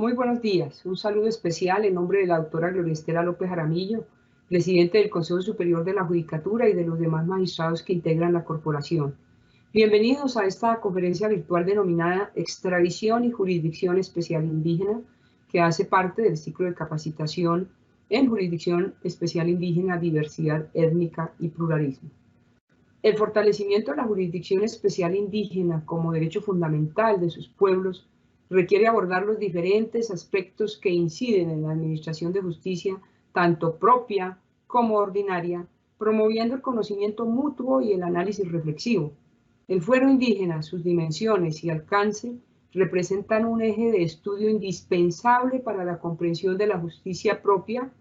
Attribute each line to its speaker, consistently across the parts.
Speaker 1: Muy buenos días. Un saludo especial en nombre de la doctora Gloria Estela López Jaramillo, presidente del Consejo Superior de la Judicatura y de los demás magistrados que integran la corporación. Bienvenidos a esta conferencia virtual denominada Extradición y Jurisdicción Especial Indígena, que hace parte del ciclo de capacitación en Jurisdicción Especial Indígena, Diversidad Étnica y Pluralismo. El fortalecimiento de la Jurisdicción Especial Indígena como derecho fundamental de sus pueblos requiere abordar los diferentes aspectos que inciden en la administración de justicia, tanto propia como ordinaria, promoviendo el conocimiento mutuo y el análisis reflexivo. El fuero indígena, sus dimensiones y alcance representan un eje de estudio indispensable para la comprensión de la justicia propia,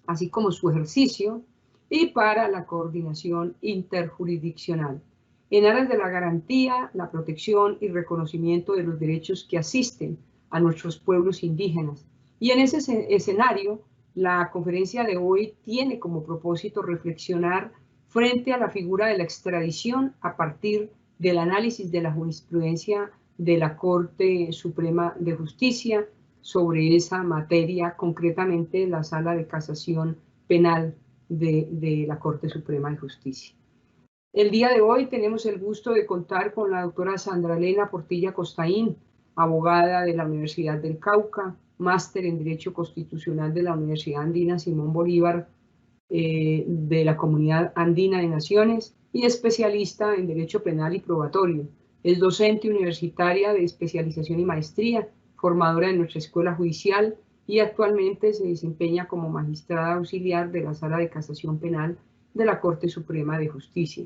Speaker 1: así como su ejercicio, y para la coordinación interjurisdiccional, en aras de la garantía, la protección y reconocimiento de los derechos que asisten a nuestros pueblos indígenas. Y en ese escenario, la conferencia de hoy tiene como propósito reflexionar frente a la figura de la extradición a partir del análisis de la jurisprudencia de la Corte Suprema de Justicia sobre esa materia, concretamente la Sala de Casación Penal de la Corte Suprema de Justicia. El día de hoy tenemos el gusto de contar con la doctora Sandra Elena Portilla Costaín, abogada de la Universidad del Cauca, máster en Derecho Constitucional de la Universidad Andina Simón Bolívar de la Comunidad Andina de Naciones y especialista en Derecho Penal y Probatorio. Es docente universitaria de especialización y maestría, formadora de nuestra Escuela Judicial y actualmente se desempeña como magistrada auxiliar de la Sala de Casación Penal de la Corte Suprema de Justicia.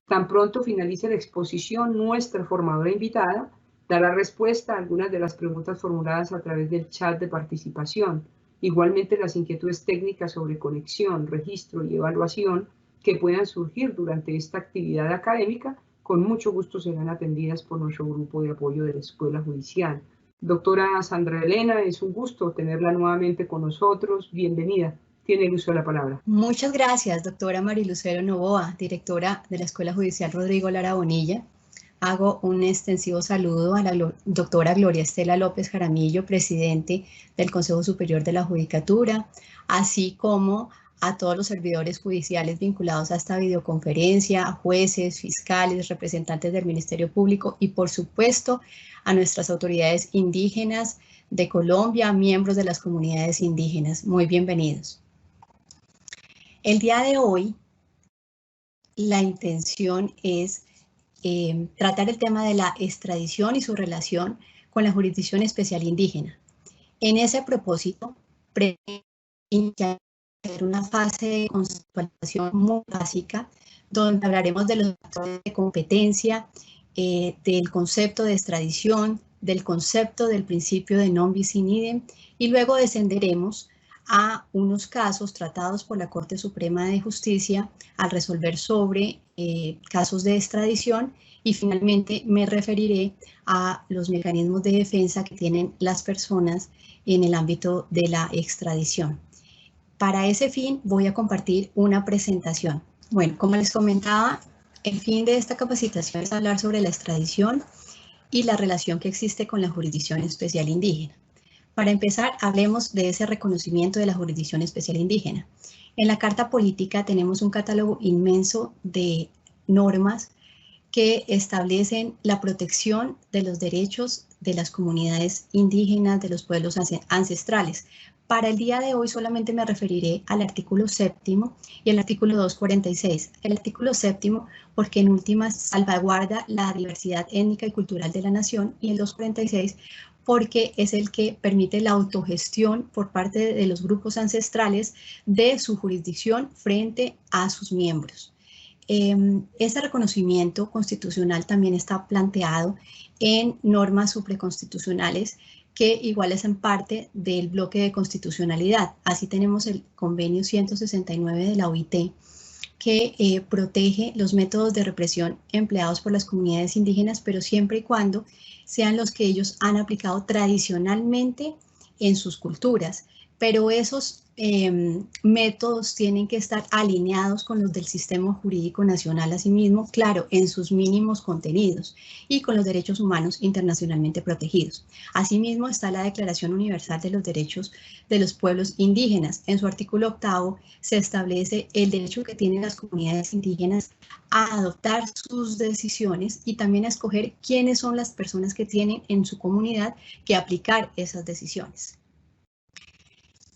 Speaker 1: Tan pronto finalice la exposición, nuestra formadora invitada dará respuesta a algunas de las preguntas formuladas a través del chat de participación. Igualmente, las inquietudes técnicas sobre conexión, registro y evaluación que puedan surgir durante esta actividad académica, con mucho gusto serán atendidas por nuestro grupo de apoyo de la Escuela Judicial. Doctora Sandra Elena, es un gusto tenerla nuevamente con nosotros. Bienvenida. Tiene el uso de la palabra.
Speaker 2: Muchas gracias, doctora Marilucero Novoa, directora de la Escuela Judicial Rodrigo Lara Bonilla. Hago un extensivo saludo a la doctora Gloria Estela López Jaramillo, presidente del Consejo Superior de la Judicatura, así como a todos los servidores judiciales vinculados a esta videoconferencia, a jueces, fiscales, representantes del Ministerio Público y, por supuesto, a nuestras autoridades indígenas de Colombia, miembros de las comunidades indígenas. Muy bienvenidos. El día de hoy, la intención es tratar el tema de la extradición y su relación con la Jurisdicción Especial Indígena. En ese propósito, iniciar una fase de conceptualización muy básica, donde hablaremos de los factores de competencia, del concepto de extradición, del concepto del principio de non bis in idem, y luego descenderemos a unos casos tratados por la Corte Suprema de Justicia al resolver sobre casos de extradición, y finalmente me referiré a los mecanismos de defensa que tienen las personas en el ámbito de la extradición. Para ese fin voy a compartir una presentación. Bueno, como les comentaba, el fin de esta capacitación es hablar sobre la extradición y la relación que existe con la Jurisdicción Especial Indígena. Para empezar, hablemos de ese reconocimiento de la Jurisdicción Especial Indígena. En la Carta Política tenemos un catálogo inmenso de normas que establecen la protección de los derechos de las comunidades indígenas, de los pueblos ancestrales. Para el día de hoy solamente me referiré al artículo 7º y al artículo 246. El artículo 7º porque en últimas salvaguarda la diversidad étnica y cultural de la nación, y el 246 porque es el que permite la autogestión por parte de los grupos ancestrales de su jurisdicción frente a sus miembros. Este reconocimiento constitucional también está planteado en normas supraconstitucionales que igual hacen parte del bloque de constitucionalidad. Así tenemos el convenio 169 de la OIT, que protege los métodos de represión empleados por las comunidades indígenas, pero siempre y cuando sean los que ellos han aplicado tradicionalmente en sus culturas. Pero esos métodos tienen que estar alineados con los del sistema jurídico nacional, asimismo, claro, en sus mínimos contenidos y con los derechos humanos internacionalmente protegidos. Asimismo, está la Declaración Universal de los Derechos de los Pueblos Indígenas. En su artículo 8 se establece el derecho que tienen las comunidades indígenas a adoptar sus decisiones y también a escoger quiénes son las personas que tienen en su comunidad que aplicar esas decisiones.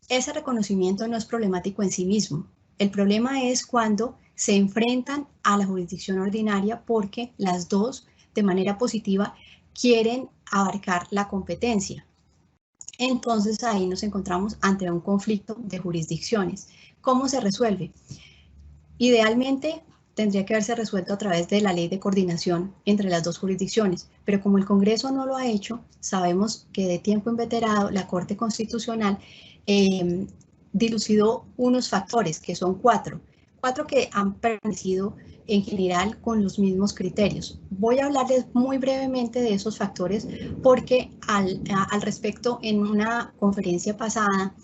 Speaker 2: Ese reconocimiento no es problemático en sí mismo. El problema es cuando se enfrentan a la jurisdicción ordinaria porque las dos, de manera positiva, quieren abarcar la competencia. Entonces ahí nos encontramos ante un conflicto de jurisdicciones. ¿Cómo se resuelve? Idealmente tendría que haberse resuelto a través de la ley de coordinación entre las dos jurisdicciones, pero como el Congreso no lo ha hecho, sabemos que de tiempo inveterado la Corte Constitucional dilucidó unos factores, que son cuatro que han permanecido en general con los mismos criterios. Voy a hablarles muy brevemente de esos factores porque al respecto en una conferencia pasada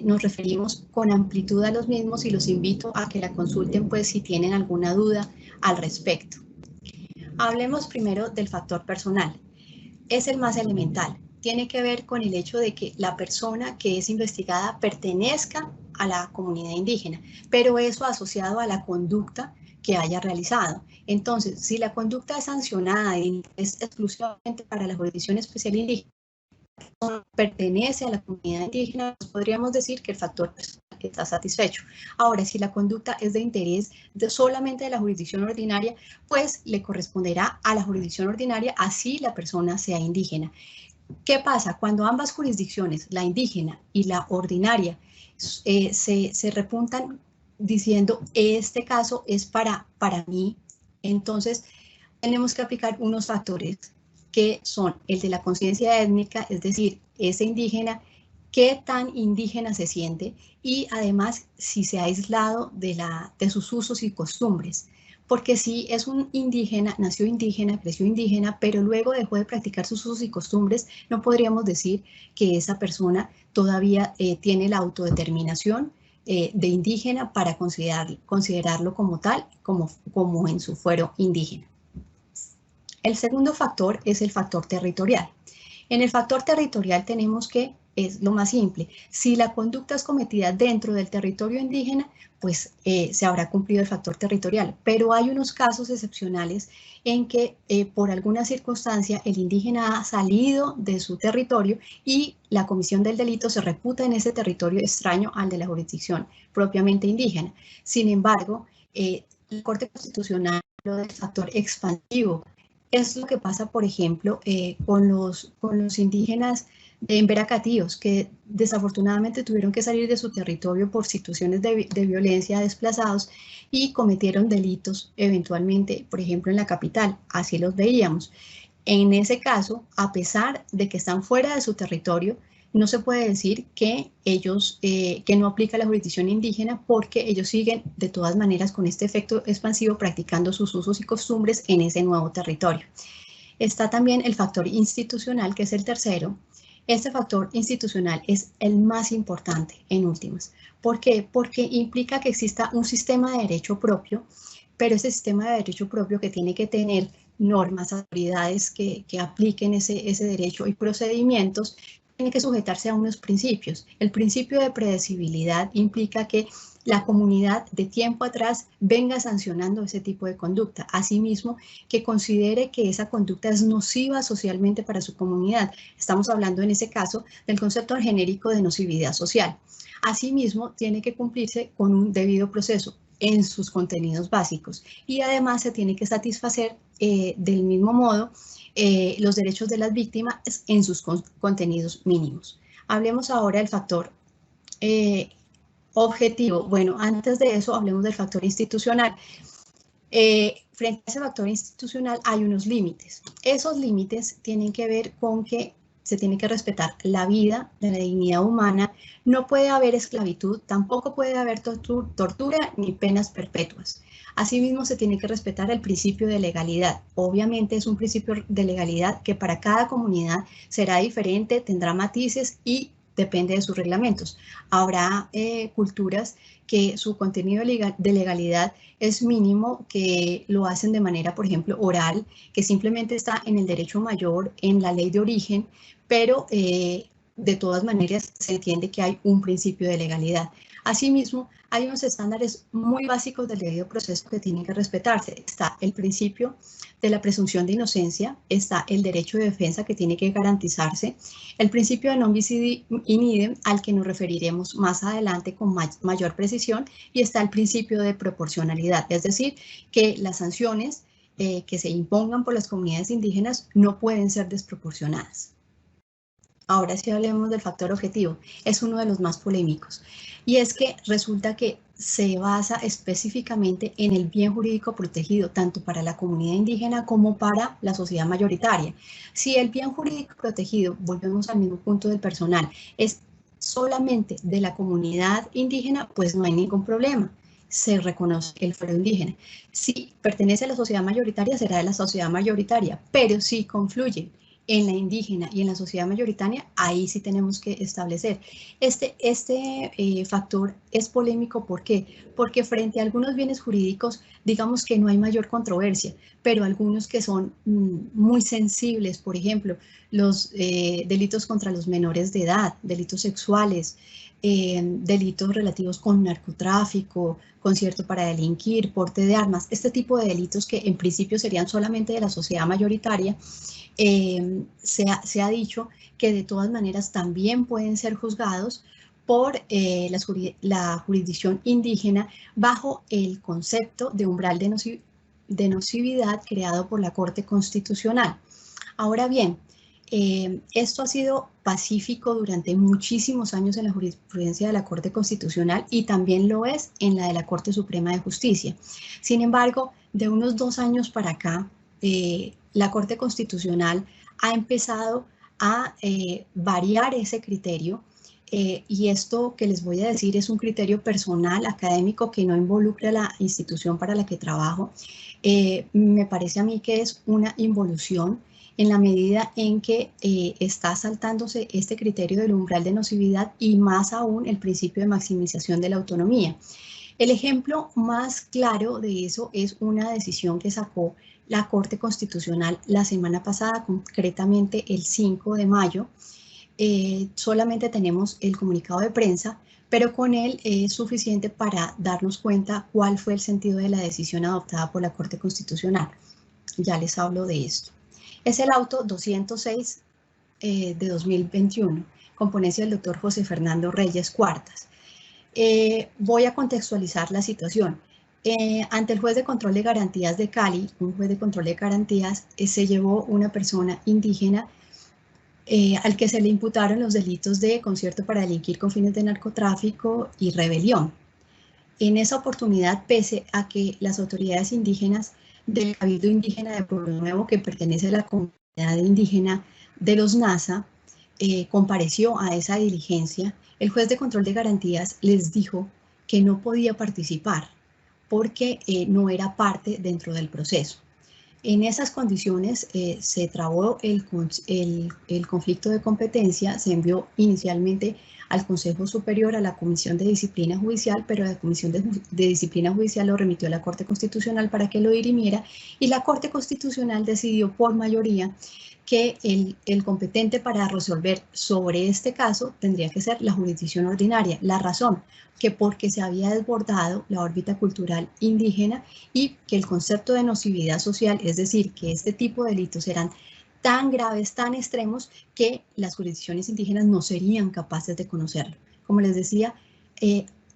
Speaker 2: nos referimos con amplitud a los mismos y los invito a que la consulten pues si tienen alguna duda al respecto. Hablemos primero del factor personal. Es el más elemental. Tiene que ver con el hecho de que la persona que es investigada pertenezca a la comunidad indígena, pero eso asociado a la conducta que haya realizado. Entonces, si la conducta es sancionada y es exclusivamente para la Jurisdicción Especial Indígena, pertenece a la comunidad indígena, pues podríamos decir que el factor personal está satisfecho. Ahora, si la conducta es de interés solamente de la jurisdicción ordinaria, pues le corresponderá a la jurisdicción ordinaria, así la persona sea indígena. ¿Qué pasa? Cuando ambas jurisdicciones, la indígena y la ordinaria, se repuntan diciendo, este caso es para mí, entonces tenemos que aplicar unos factores que son el de la conciencia étnica, es decir, ese indígena, qué tan indígena se siente y además si se ha aislado de sus usos y costumbres. Porque si es un indígena, nació indígena, creció indígena, pero luego dejó de practicar sus usos y costumbres, no podríamos decir que esa persona todavía tiene la autodeterminación de indígena para considerarlo como tal, como en su fuero indígena. El segundo factor es el factor territorial. En el factor territorial tenemos que, es lo más simple, si la conducta es cometida dentro del territorio indígena, pues se habrá cumplido el factor territorial. Pero hay unos casos excepcionales en que por alguna circunstancia el indígena ha salido de su territorio y la comisión del delito se reputa en ese territorio extraño al de la jurisdicción propiamente indígena. Sin embargo, la Corte Constitucional habló del factor expansivo. Es lo que pasa, por ejemplo, con los indígenas en Veracatíos, que desafortunadamente tuvieron que salir de su territorio por situaciones de violencia, desplazados, y cometieron delitos eventualmente, por ejemplo, en la capital. Así los veíamos. En ese caso, a pesar de que están fuera de su territorio, no se puede decir que ellos, que no aplica la jurisdicción indígena porque ellos siguen de todas maneras con este efecto expansivo practicando sus usos y costumbres en ese nuevo territorio. Está también el factor institucional, que es el tercero. Este factor institucional es el más importante en últimas. ¿Por qué? Porque implica que exista un sistema de derecho propio, pero ese sistema de derecho propio que tiene que tener normas, autoridades que apliquen ese derecho y procedimientos, tiene que sujetarse a unos principios. El principio de predecibilidad implica que la comunidad de tiempo atrás venga sancionando ese tipo de conducta. Asimismo, que considere que esa conducta es nociva socialmente para su comunidad. Estamos hablando en ese caso del concepto genérico de nocividad social. Asimismo, tiene que cumplirse con un debido proceso en sus contenidos básicos y además se tiene que satisfacer del mismo modo los derechos de las víctimas en sus contenidos mínimos. Hablemos ahora del factor objetivo. Bueno, antes de eso hablemos del factor institucional. Frente a ese factor institucional hay unos límites. Esos límites tienen que ver con que se tiene que respetar la vida, la dignidad humana, no puede haber esclavitud, tampoco puede haber tortura ni penas perpetuas. Asimismo, se tiene que respetar el principio de legalidad. Obviamente es un principio de legalidad que para cada comunidad será diferente, tendrá matices y depende de sus reglamentos. Habrá culturas que su contenido de legalidad es mínimo, que lo hacen de manera, por ejemplo, oral, que simplemente está en el derecho mayor, en la ley de origen, pero de todas maneras se entiende que hay un principio de legalidad. Asimismo, hay unos estándares muy básicos del debido proceso que tienen que respetarse. Está el principio de la presunción de inocencia, está el derecho de defensa que tiene que garantizarse, el principio de non bis in idem, al que nos referiremos más adelante con mayor precisión, y está el principio de proporcionalidad, es decir, que las sanciones que se impongan por las comunidades indígenas no pueden ser desproporcionadas. Ahora sí hablemos del factor objetivo, es uno de los más polémicos, y es que resulta que se basa específicamente en el bien jurídico protegido, tanto para la comunidad indígena como para la sociedad mayoritaria. Si el bien jurídico protegido, volvemos al mismo punto del personal, es solamente de la comunidad indígena, pues no hay ningún problema, se reconoce el fuero indígena. Si pertenece a la sociedad mayoritaria, será de la sociedad mayoritaria, pero si confluye en la indígena y en la sociedad mayoritaria, ahí sí tenemos que establecer. Este factor es polémico, ¿por qué? Porque frente a algunos bienes jurídicos, digamos que no hay mayor controversia, pero algunos que son muy sensibles, por ejemplo, los delitos contra los menores de edad, delitos sexuales, delitos relativos con narcotráfico, concierto para delinquir, porte de armas, este tipo de delitos que en principio serían solamente de la sociedad mayoritaria, se ha dicho que de todas maneras también pueden ser juzgados por la jurisdicción indígena bajo el concepto de umbral de nocividad creado por la Corte Constitucional. Ahora bien, esto ha sido pacífico durante muchísimos años en la jurisprudencia de la Corte Constitucional y también lo es en la de la Corte Suprema de Justicia. Sin embargo, de unos 2 años para acá, la Corte Constitucional ha empezado a variar ese criterio, y esto que les voy a decir es un criterio personal, académico, que no involucra a la institución para la que trabajo. Me parece a mí que es una involución en la medida en que está saltándose este criterio del umbral de nocividad y más aún el principio de maximización de la autonomía. El ejemplo más claro de eso es una decisión que sacó la Corte Constitucional la semana pasada, concretamente el 5 de mayo. Solamente tenemos el comunicado de prensa, pero con él es suficiente para darnos cuenta cuál fue el sentido de la decisión adoptada por la Corte Constitucional. Ya les hablo de esto. Es el auto 206 de 2021, con ponencia del doctor José Fernando Reyes Cuartas. Voy a contextualizar la situación. Ante el juez de control de garantías de Cali, un juez de control de garantías, se llevó una persona indígena al que se le imputaron los delitos de concierto para delinquir con fines de narcotráfico y rebelión. En esa oportunidad, pese a que las autoridades indígenas del Cabildo Indígena de Pueblo Nuevo, que pertenece a la comunidad indígena de los Nasa, compareció a esa diligencia, el juez de control de garantías les dijo que no podía participar porque no era parte dentro del proceso. En esas condiciones se trabó el conflicto de competencia, se envió inicialmente al Consejo Superior, a la Comisión de Disciplina Judicial, pero la Comisión de Disciplina Judicial lo remitió a la Corte Constitucional para que lo dirimiera, y la Corte Constitucional decidió por mayoría que el competente para resolver sobre este caso tendría que ser la jurisdicción ordinaria. La razón, que porque se había desbordado la órbita cultural indígena y que el concepto de nocividad social, es decir, que este tipo de delitos eran tan graves, tan extremos, que las jurisdicciones indígenas no serían capaces de conocerlo. Como les decía,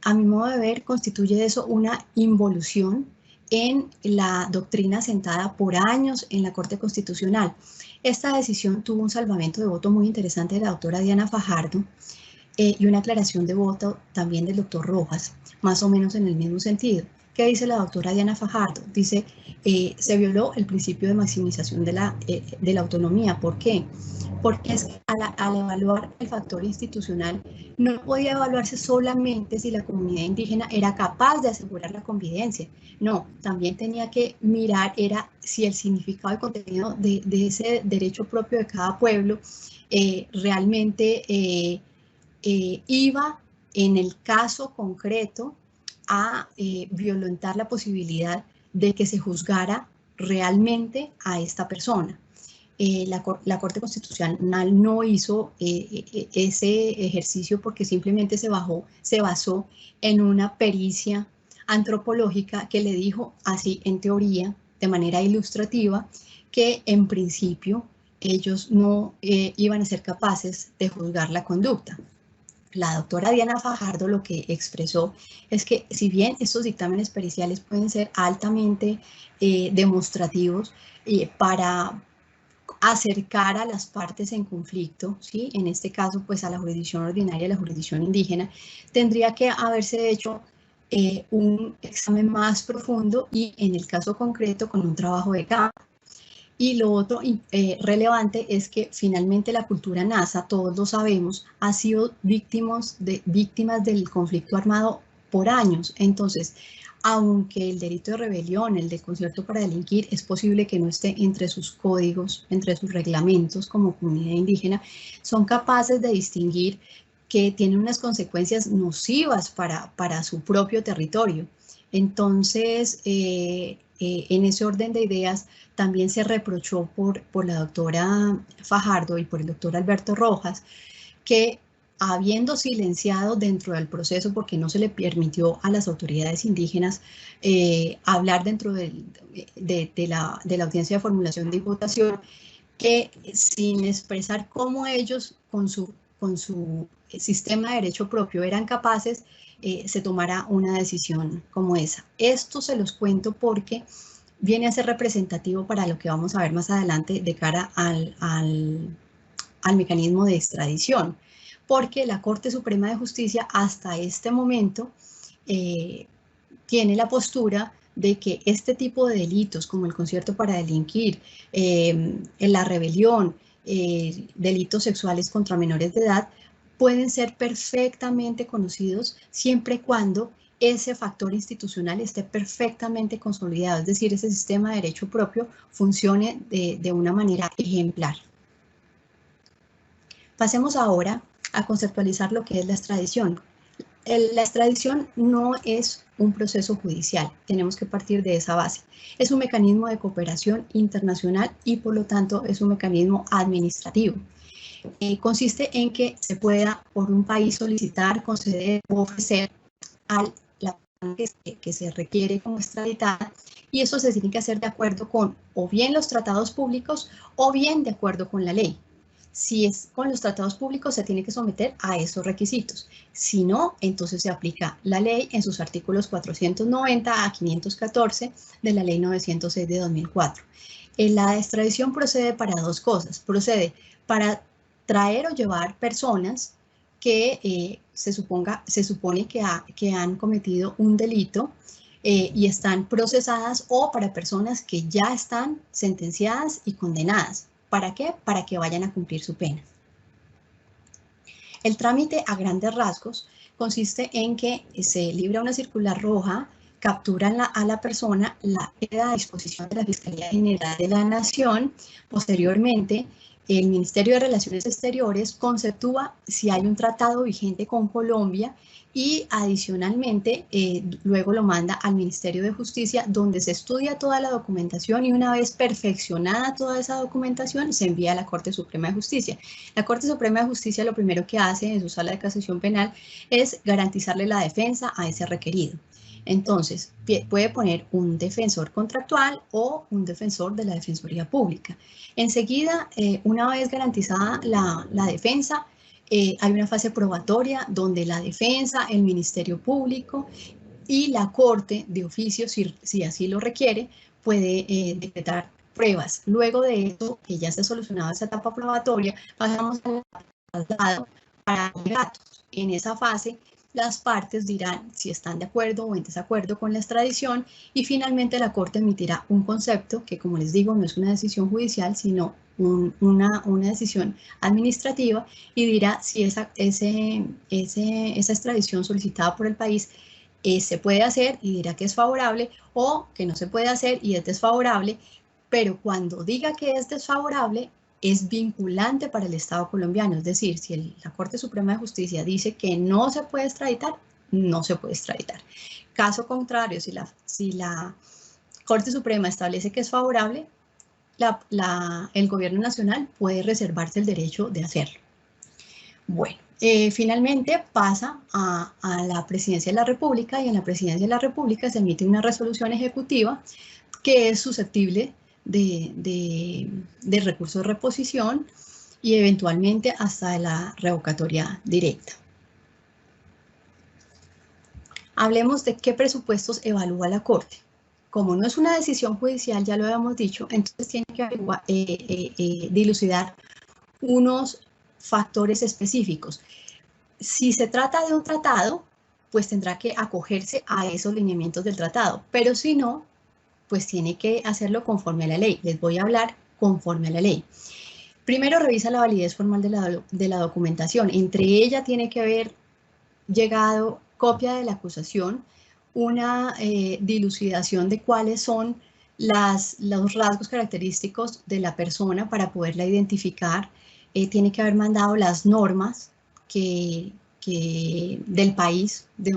Speaker 2: a mi modo de ver, constituye eso una involución en la doctrina sentada por años en la Corte Constitucional. Esta decisión tuvo un salvamento de voto muy interesante de la doctora Diana Fajardo y una aclaración de voto también del doctor Rojas, más o menos en el mismo sentido. ¿Qué dice la doctora Diana Fajardo? Dice, se violó el principio de maximización de la autonomía. ¿Por qué? Porque es que al evaluar el factor institucional, no podía evaluarse solamente si la comunidad indígena era capaz de asegurar la convivencia. No, también tenía que mirar era si el significado y contenido de ese derecho propio de cada pueblo realmente iba en el caso concreto a violentar la posibilidad de que se juzgara realmente a esta persona. La Corte Constitucional no hizo ese ejercicio porque simplemente se basó en una pericia antropológica que le dijo así en teoría, de manera ilustrativa, que en principio ellos no iban a ser capaces de juzgar la conducta. La doctora Diana Fajardo lo que expresó es que si bien estos dictámenes periciales pueden ser altamente demostrativos para acercar a las partes en conflicto, ¿sí? En este caso, pues a la jurisdicción ordinaria, a la jurisdicción indígena, tendría que haberse hecho un examen más profundo y en el caso concreto con un trabajo de campo. Y lo otro relevante es que finalmente la cultura nasa, todos lo sabemos, ha sido víctimas del conflicto armado por años. Entonces, aunque el delito de rebelión, el de concierto para delinquir, es posible que no esté entre sus códigos, entre sus reglamentos como comunidad indígena, son capaces de distinguir que tienen unas consecuencias nocivas para su propio territorio. Entonces, en ese orden de ideas, también se reprochó por la doctora Fajardo y por el doctor Alberto Rojas que habiendo silenciado dentro del proceso porque no se le permitió a las autoridades indígenas hablar dentro de la audiencia de formulación de votación, que sin expresar cómo ellos con su sistema de derecho propio eran capaces, se tomara una decisión como esa. Esto se los cuento porque viene a ser representativo para lo que vamos a ver más adelante de cara al mecanismo de extradición, porque la Corte Suprema de Justicia hasta este momento tiene la postura de que este tipo de delitos como el concierto para delinquir, la rebelión, delitos sexuales contra menores de edad, pueden ser perfectamente conocidos siempre y cuando ese factor institucional esté perfectamente consolidado, es decir, ese sistema de derecho propio funcione de una manera ejemplar. Pasemos ahora a conceptualizar lo que es la extradición. La extradición no es un proceso judicial, tenemos que partir de esa base. Es un mecanismo de cooperación internacional y por lo tanto es un mecanismo administrativo. Consiste en que se pueda por un país solicitar, conceder o ofrecer a la que se requiere como extraditada, y eso se tiene que hacer de acuerdo con o bien los tratados públicos o bien de acuerdo con la ley. Si es con los tratados públicos, se tiene que someter a esos requisitos. Si no, entonces se aplica la ley en sus artículos 490 a 514 de la ley 906 de 2004. La extradición procede para dos cosas. Procede para traer o llevar personas que se supone que han cometido un delito y están procesadas, o para personas que ya están sentenciadas y condenadas. ¿Para qué? Para que vayan a cumplir su pena. El trámite a grandes rasgos consiste en que se libra una circular roja, capturan a la persona, la queda a disposición de la Fiscalía General de la Nación. Posteriormente, el Ministerio de Relaciones Exteriores conceptúa si hay un tratado vigente con Colombia y adicionalmente luego lo manda al Ministerio de Justicia, donde se estudia toda la documentación y una vez perfeccionada toda esa documentación se envía a la Corte Suprema de Justicia. La Corte Suprema de Justicia lo primero que hace en su sala de casación penal es garantizarle la defensa a ese requerido. Entonces, puede poner un defensor contractual o un defensor de la Defensoría Pública. Enseguida, una vez garantizada la defensa, hay una fase probatoria donde la defensa, el Ministerio Público y la Corte de oficio, si así lo requiere, puede decretar pruebas. Luego de eso, que ya se ha solucionado esa etapa probatoria, pasamos al traslado para alegatos. En esa fase, las partes dirán si están de acuerdo o en desacuerdo con la extradición y finalmente la Corte emitirá un concepto que, como les digo, no es una decisión judicial, sino una decisión administrativa, y dirá si esa extradición solicitada por el país se puede hacer y dirá que es favorable, o que no se puede hacer y es desfavorable, pero cuando diga que es desfavorable, es vinculante para el Estado colombiano. Es decir, si la Corte Suprema de Justicia dice que no se puede extraditar, no se puede extraditar. Caso contrario, si la Corte Suprema establece que es favorable, el gobierno nacional puede reservarse el derecho de hacerlo. Bueno, finalmente pasa a la Presidencia de la República, y en la Presidencia de la República se emite una resolución ejecutiva que es susceptible de recurso de reposición y eventualmente hasta de la revocatoria directa. Hablemos de qué presupuestos evalúa la Corte. Como no es una decisión judicial, ya lo habíamos dicho, entonces tiene que dilucidar unos factores específicos. Si se trata de un tratado, pues tendrá que acogerse a esos lineamientos del tratado, pero si no, pues tiene que hacerlo conforme a la ley. Les voy a hablar conforme a la ley. Primero revisa la validez formal de la documentación. Entre ella tiene que haber llegado copia de la acusación, una dilucidación de cuáles son los rasgos característicos de la persona para poderla identificar. Tiene que haber mandado las normas del país de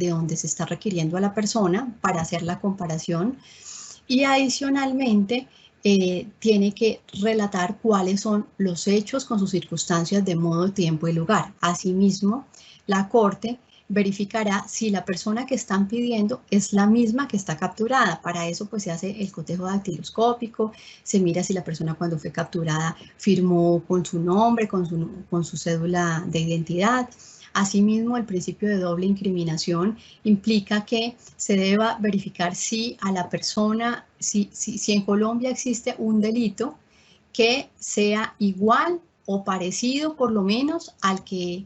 Speaker 2: donde se está requiriendo a la persona para hacer la comparación. Y adicionalmente, tiene que relatar cuáles son los hechos con sus circunstancias de modo, tiempo y lugar. Asimismo, la Corte verificará si la persona que están pidiendo es la misma que está capturada. Para eso pues se hace el cotejo dactiloscópico, se mira si la persona cuando fue capturada firmó con su nombre, con su cédula de identidad. Asimismo, el principio de doble incriminación implica que se deba verificar si a la persona, si en Colombia existe un delito que sea igual o parecido por lo menos al que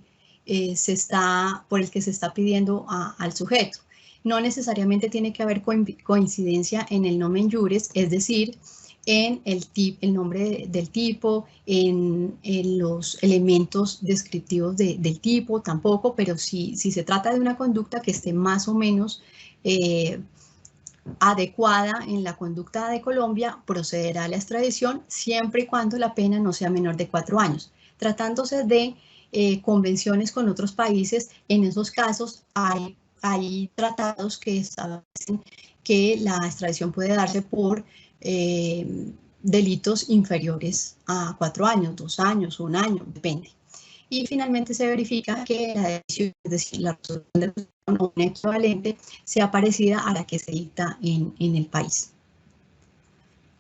Speaker 2: por el que se está pidiendo al sujeto. No necesariamente tiene que haber coincidencia en el nomen juris, es decir, en el nombre del tipo, en los elementos descriptivos del tipo tampoco, pero si se trata de una conducta que esté más o menos adecuada en la conducta de Colombia, procederá a la extradición siempre y cuando la pena no sea menor de 4 años. Tratándose de convenciones con otros países, en esos casos hay tratados que establecen que la extradición puede darse por delitos inferiores a 4 años, 2 años, 1 año, depende. Y finalmente se verifica que la decisión, es decir, la resolución de un equivalente, sea parecida a la que se dicta en el país.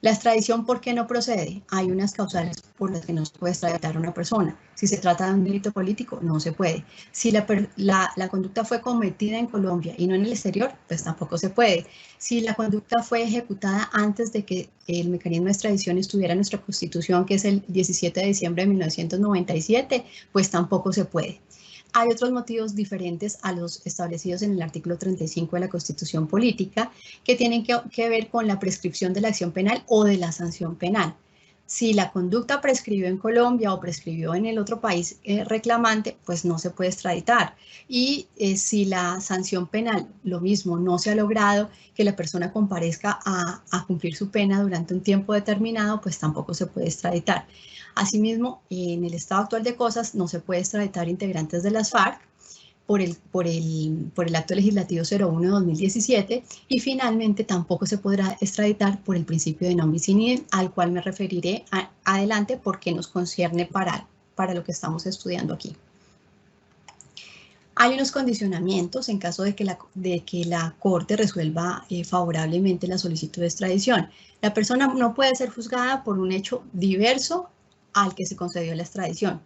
Speaker 2: La extradición, ¿por qué no procede? Hay unas causales por las que no se puede extraditar a una persona. Si se trata de un delito político, no se puede. Si la conducta fue cometida en Colombia y no en el exterior, pues tampoco se puede. Si la conducta fue ejecutada antes de que el mecanismo de extradición estuviera en nuestra Constitución, que es el 17 de diciembre de 1997, pues tampoco se puede. Hay otros motivos diferentes a los establecidos en el artículo 35 de la Constitución Política que tienen que ver con la prescripción de la acción penal o de la sanción penal. Si la conducta prescribió en Colombia o prescribió en el otro país reclamante, pues no se puede extraditar. Y si la sanción penal, lo mismo, no se ha logrado que la persona comparezca a cumplir su pena durante un tiempo determinado, pues tampoco se puede extraditar. Asimismo, en el estado actual de cosas, no se puede extraditar integrantes de las FARC por el acto legislativo 01 de 2017 y finalmente tampoco se podrá extraditar por el principio de non bis in idem, al cual me referiré adelante porque nos concierne para lo que estamos estudiando aquí. Hay unos condicionamientos en caso de que la Corte resuelva favorablemente la solicitud de extradición. La persona no puede ser juzgada por un hecho diverso al que se concedió la extradición.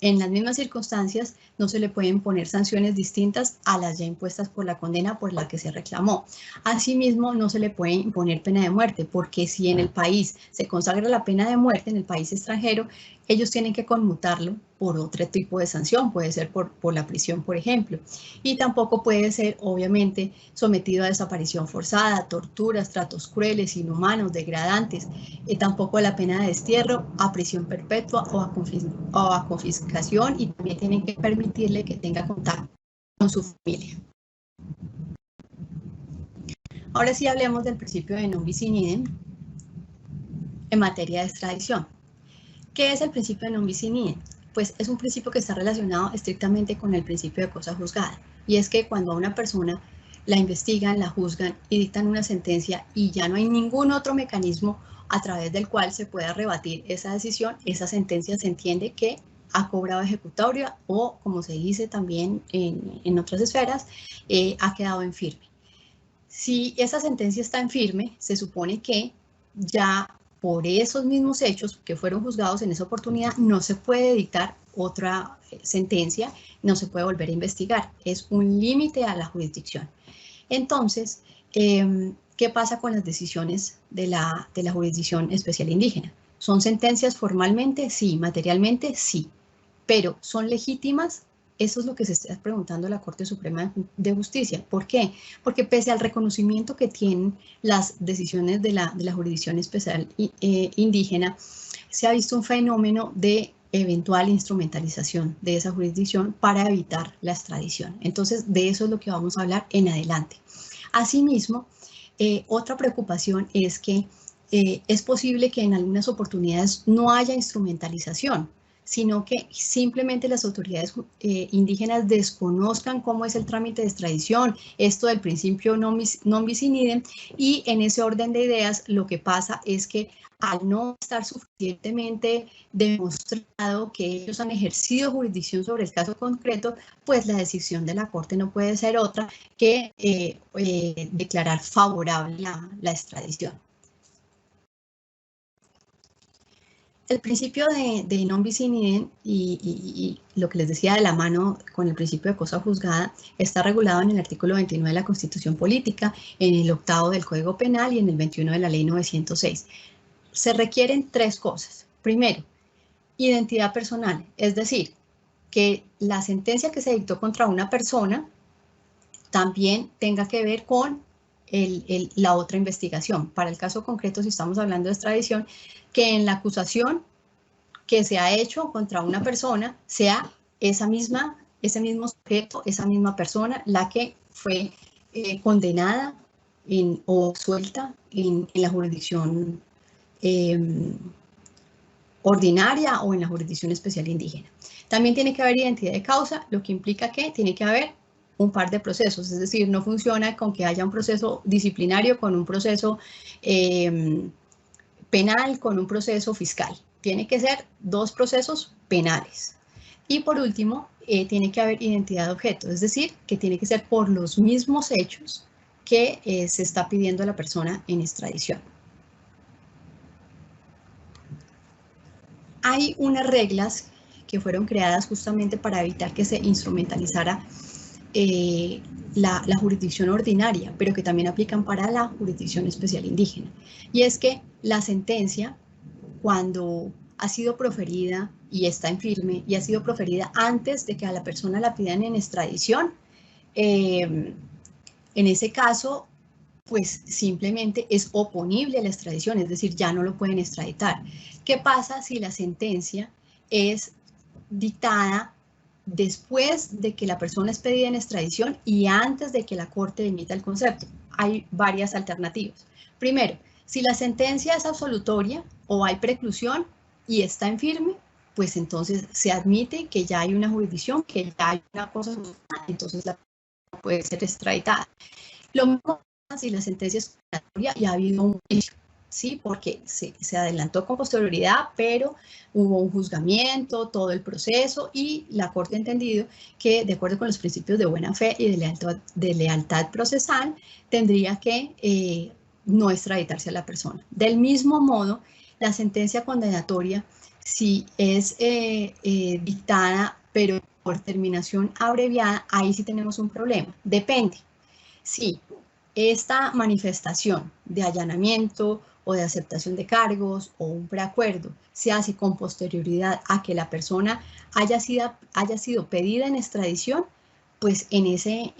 Speaker 2: En las mismas circunstancias, no se le pueden poner sanciones distintas a las ya impuestas por la condena por la que se reclamó. Asimismo, no se le puede imponer pena de muerte, porque si en el país se consagra la pena de muerte, en el país extranjero, ellos tienen que conmutarlo por otro tipo de sanción, puede ser por la prisión, por ejemplo. Y tampoco puede ser, obviamente, sometido a desaparición forzada, torturas, tratos crueles, inhumanos, degradantes, tampoco a la pena de destierro, a prisión perpetua o a confiscación, y también tienen que permitirle que tenga contacto con su familia. Ahora sí hablemos del principio de non bis in idem en materia de extradición. ¿Qué es el principio de non bis in idem? Pues es un principio que está relacionado estrictamente con el principio de cosa juzgada. Y es que cuando a una persona la investigan, la juzgan y dictan una sentencia y ya no hay ningún otro mecanismo a través del cual se pueda rebatir esa decisión, esa sentencia se entiende que ha cobrado ejecutoria o, como se dice también en otras esferas, ha quedado en firme. Si esa sentencia está en firme, se supone que ya por esos mismos hechos que fueron juzgados en esa oportunidad no se puede dictar otra sentencia, no se puede volver a investigar. Es un límite a la jurisdicción. Entonces, ¿qué pasa con las decisiones de la Jurisdicción Especial Indígena? ¿Son sentencias formalmente? Sí. ¿Materialmente? Sí. Pero ¿son legítimas? Eso es lo que se está preguntando la Corte Suprema de Justicia. ¿Por qué? Porque pese al reconocimiento que tienen las decisiones de la Jurisdicción Especial Indígena, se ha visto un fenómeno de eventual instrumentalización de esa jurisdicción para evitar la extradición. Entonces, de eso es lo que vamos a hablar en adelante. Asimismo, otra preocupación es que es posible que en algunas oportunidades no haya instrumentalización, sino que simplemente las autoridades indígenas desconozcan cómo es el trámite de extradición, esto del principio non bis in idem, y en ese orden de ideas lo que pasa es que al no estar suficientemente demostrado que ellos han ejercido jurisdicción sobre el caso concreto, pues la decisión de la Corte no puede ser otra que declarar favorable la extradición. El principio de non bis in idem y lo que les decía de la mano con el principio de cosa juzgada está regulado en el artículo 29 de la Constitución Política, en el 8º del Código Penal y en el 21 de la Ley 906. Se requieren 3 cosas. Primero, identidad personal, es decir, que la sentencia que se dictó contra una persona también tenga que ver con la otra investigación. Para el caso concreto, si estamos hablando de extradición, que en la acusación que se ha hecho contra una persona sea ese mismo sujeto, esa misma persona, la que fue condenada o suelta en la jurisdicción ordinaria o en la Jurisdicción Especial Indígena. También tiene que haber identidad de causa, lo que implica que tiene que haber un par de procesos, es decir, no funciona con que haya un proceso disciplinario con un proceso penal, con un proceso fiscal. Tiene que ser 2 procesos penales. Y por último, tiene que haber identidad de objeto, es decir, que tiene que ser por los mismos hechos que se está pidiendo a la persona en extradición. Hay unas reglas que fueron creadas justamente para evitar que se instrumentalizara la jurisdicción ordinaria, pero que también aplican para la jurisdicción especial indígena. Y es que la sentencia, cuando ha sido proferida y está en firme y ha sido proferida antes de que a la persona la pidan en extradición, en ese caso, pues simplemente es oponible a la extradición, es decir, ya no lo pueden extraditar. ¿Qué pasa si la sentencia es dictada después de que la persona es pedida en extradición y antes de que la Corte emita el concepto? Hay varias alternativas. Primero, si la sentencia es absolutoria o hay preclusión y está en firme, pues entonces se admite que ya hay una jurisdicción, que ya hay una cosa, entonces la puede ser extraditada. Lo mismo si la sentencia es condenatoria y ha habido un juicio, ¿sí? Porque se adelantó con posterioridad, pero hubo un juzgamiento, todo el proceso, y la Corte ha entendido que, de acuerdo con los principios de buena fe y de lealtad procesal, tendría que no extraditarse a la persona. Del mismo modo, la sentencia condenatoria, si es dictada, pero por terminación abreviada, ahí sí tenemos un problema. Depende. Si esta manifestación de allanamiento o de aceptación de cargos o un preacuerdo se hace con posterioridad a que la persona haya sido pedida en extradición, pues en ese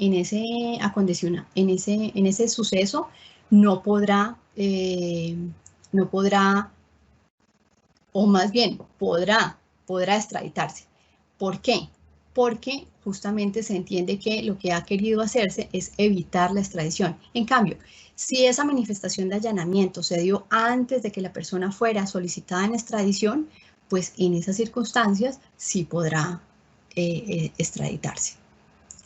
Speaker 2: suceso no podrá, o más bien podrá extraditarse. ¿Por qué? Porque justamente se entiende que lo que ha querido hacerse es evitar la extradición. En cambio, si esa manifestación de allanamiento se dio antes de que la persona fuera solicitada en extradición, pues en esas circunstancias sí podrá extraditarse.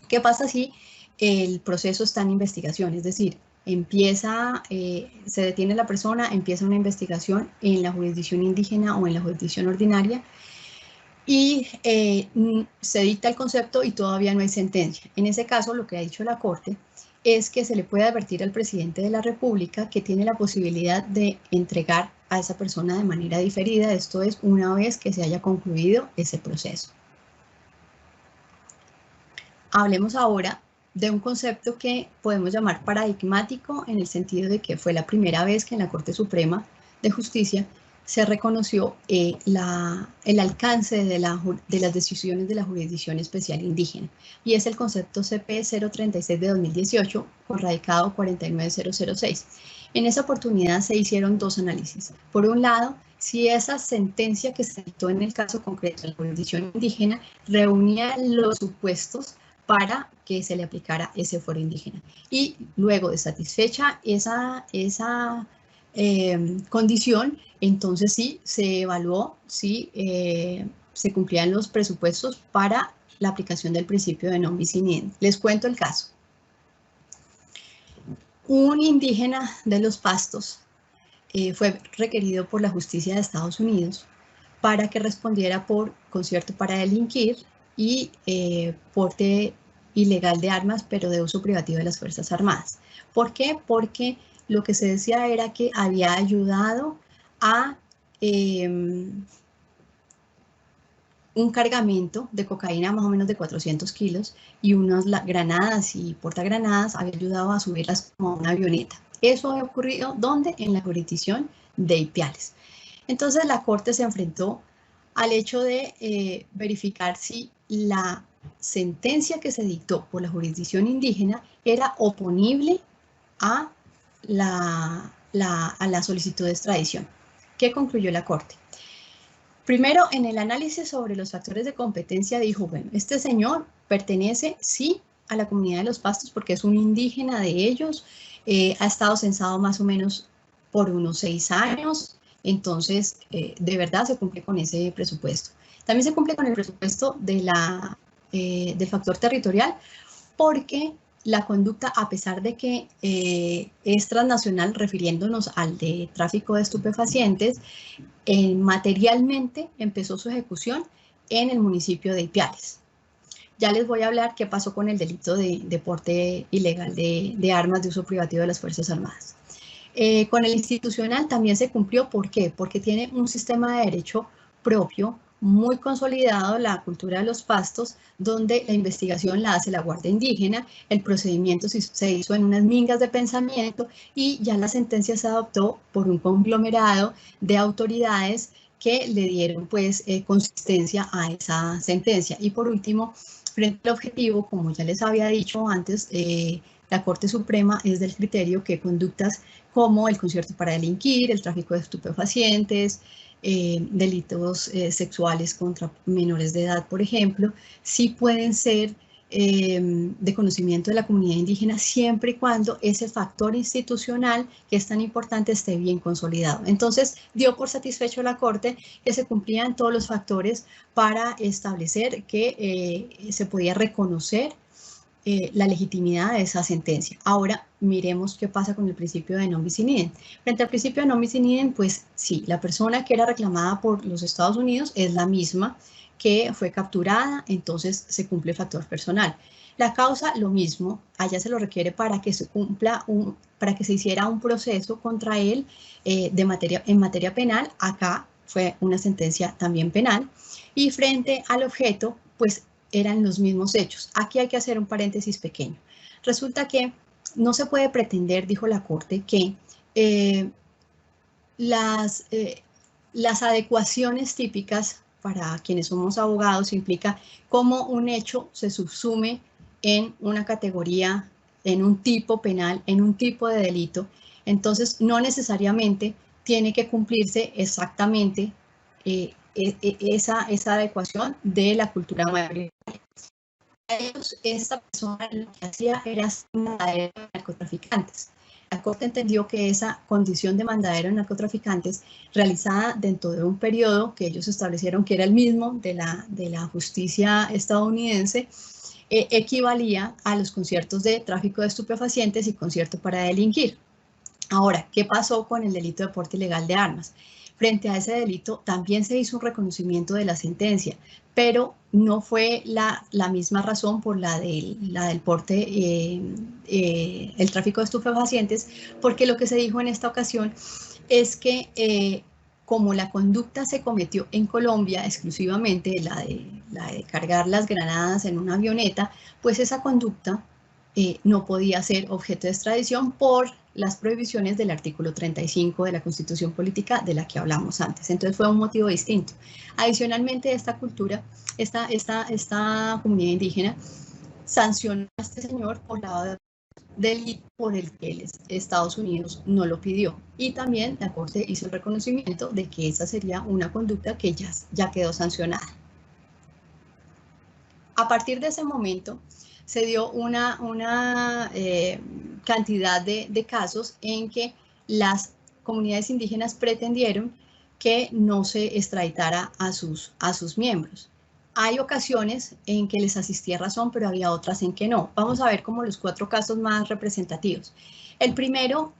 Speaker 2: ¿Qué pasa si el proceso está en investigación? Es decir, se detiene la persona, empieza una investigación en la jurisdicción indígena o en la jurisdicción ordinaria y se dicta el concepto y todavía no hay sentencia. En ese caso, lo que ha dicho la Corte es que se le puede advertir al presidente de la República que tiene la posibilidad de entregar a esa persona de manera diferida, esto es, una vez que se haya concluido ese proceso. Hablemos ahora de un concepto que podemos llamar paradigmático en el sentido de que fue la primera vez que en la Corte Suprema de Justicia se reconoció el alcance de las decisiones de la Jurisdicción Especial Indígena, y es el concepto CP 036 de 2018, con radicado 49006. En esa oportunidad se hicieron dos análisis. Por un lado, si esa sentencia que se dictó en el caso concreto de la jurisdicción indígena reunía los supuestos para que se le aplicara ese fuero indígena. Y luego de satisfecha esa condición, entonces sí se evaluó si se cumplían los presupuestos para la aplicación del principio de non bis in idem. Les cuento el caso. Un indígena de los Pastos fue requerido por la justicia de Estados Unidos para que respondiera por concierto para delinquir y porte ilegal de armas, pero de uso privativo de las Fuerzas Armadas. ¿Por qué? Porque lo que se decía era que había ayudado a un cargamento de cocaína más o menos de 400 kilos y unas granadas y portagranadas, había ayudado a subirlas como una avioneta. Eso había ocurrido, ¿dónde? En la jurisdicción de Ipiales. Entonces la Corte se enfrentó al hecho de verificar si la sentencia que se dictó por la jurisdicción indígena era oponible a la solicitud de extradición. ¿Qué concluyó la Corte? Primero, en el análisis sobre los factores de competencia dijo, bueno, este señor pertenece, sí, a la comunidad de los Pastos porque es un indígena de ellos, ha estado censado más o menos por unos 6 años, entonces de verdad se cumple con ese presupuesto. También se cumple con el presupuesto de del factor territorial porque la conducta, a pesar de que es transnacional, refiriéndonos al de tráfico de estupefacientes, materialmente empezó su ejecución en el municipio de Ipiales. Ya les voy a hablar qué pasó con el delito de porte ilegal de armas de uso privativo de las Fuerzas Armadas. Con el institucional también se cumplió. ¿Por qué? Porque tiene un sistema de derecho propio muy consolidado, la cultura de los Pastos, donde la investigación la hace la Guardia Indígena, el procedimiento se hizo en unas mingas de pensamiento y ya la sentencia se adoptó por un conglomerado de autoridades que le dieron pues consistencia a esa sentencia. Y por último, frente al objetivo, como ya les había dicho antes, la Corte Suprema es del criterio que conductas como el concierto para delinquir, el tráfico de estupefacientes, delitos sexuales contra menores de edad, por ejemplo, sí pueden ser de conocimiento de la comunidad indígena siempre y cuando ese factor institucional que es tan importante esté bien consolidado. Entonces, dio por satisfecho la Corte que se cumplían todos los factores para establecer que se podía reconocer la legitimidad de esa sentencia. Ahora miremos qué pasa con el principio de non bis in idem. Frente al principio de non bis in idem, pues sí, la persona que era reclamada por los Estados Unidos es la misma que fue capturada, entonces se cumple el factor personal. La causa, lo mismo, allá se lo requiere para que se cumpla para que se hiciera un proceso contra él en materia penal. Acá fue una sentencia también penal. Y frente al objeto, pues eran los mismos hechos. Aquí hay que hacer un paréntesis pequeño. Resulta que no se puede pretender, dijo la Corte, que las adecuaciones típicas para quienes somos abogados implica cómo un hecho se subsume en una categoría, en un tipo penal, en un tipo de delito. Entonces, no necesariamente tiene que cumplirse exactamente esa adecuación de la cultura mayoritaria. Esta persona lo que hacía era ser una de narcotraficantes. La Corte entendió que esa condición de mandadero de narcotraficantes realizada dentro de un periodo que ellos establecieron que era el mismo de la justicia estadounidense, equivalía a los conciertos de tráfico de estupefacientes y concierto para delinquir. Ahora, ¿qué pasó con el delito de porte ilegal de armas? Frente a ese delito también se hizo un reconocimiento de la sentencia, pero no fue la misma razón por la del porte, el tráfico de estupefacientes, porque lo que se dijo en esta ocasión es que como la conducta se cometió en Colombia exclusivamente, la de cargar las granadas en una avioneta, pues esa conducta no podía ser objeto de extradición por las prohibiciones del artículo 35 de la Constitución Política de la que hablamos antes. Entonces fue un motivo distinto. Adicionalmente, esta cultura, esta comunidad indígena sancionó a este señor por lavado de delito por el que Estados Unidos no lo pidió. Y también la Corte hizo el reconocimiento de que esa sería una conducta que ya quedó sancionada. A partir de ese momento, se dio una cantidad de casos en que las comunidades indígenas pretendieron que no se extraditara a sus miembros. Hay ocasiones en que les asistía razón, pero había otras en que no. Vamos a ver como los 4 casos más representativos. El primero,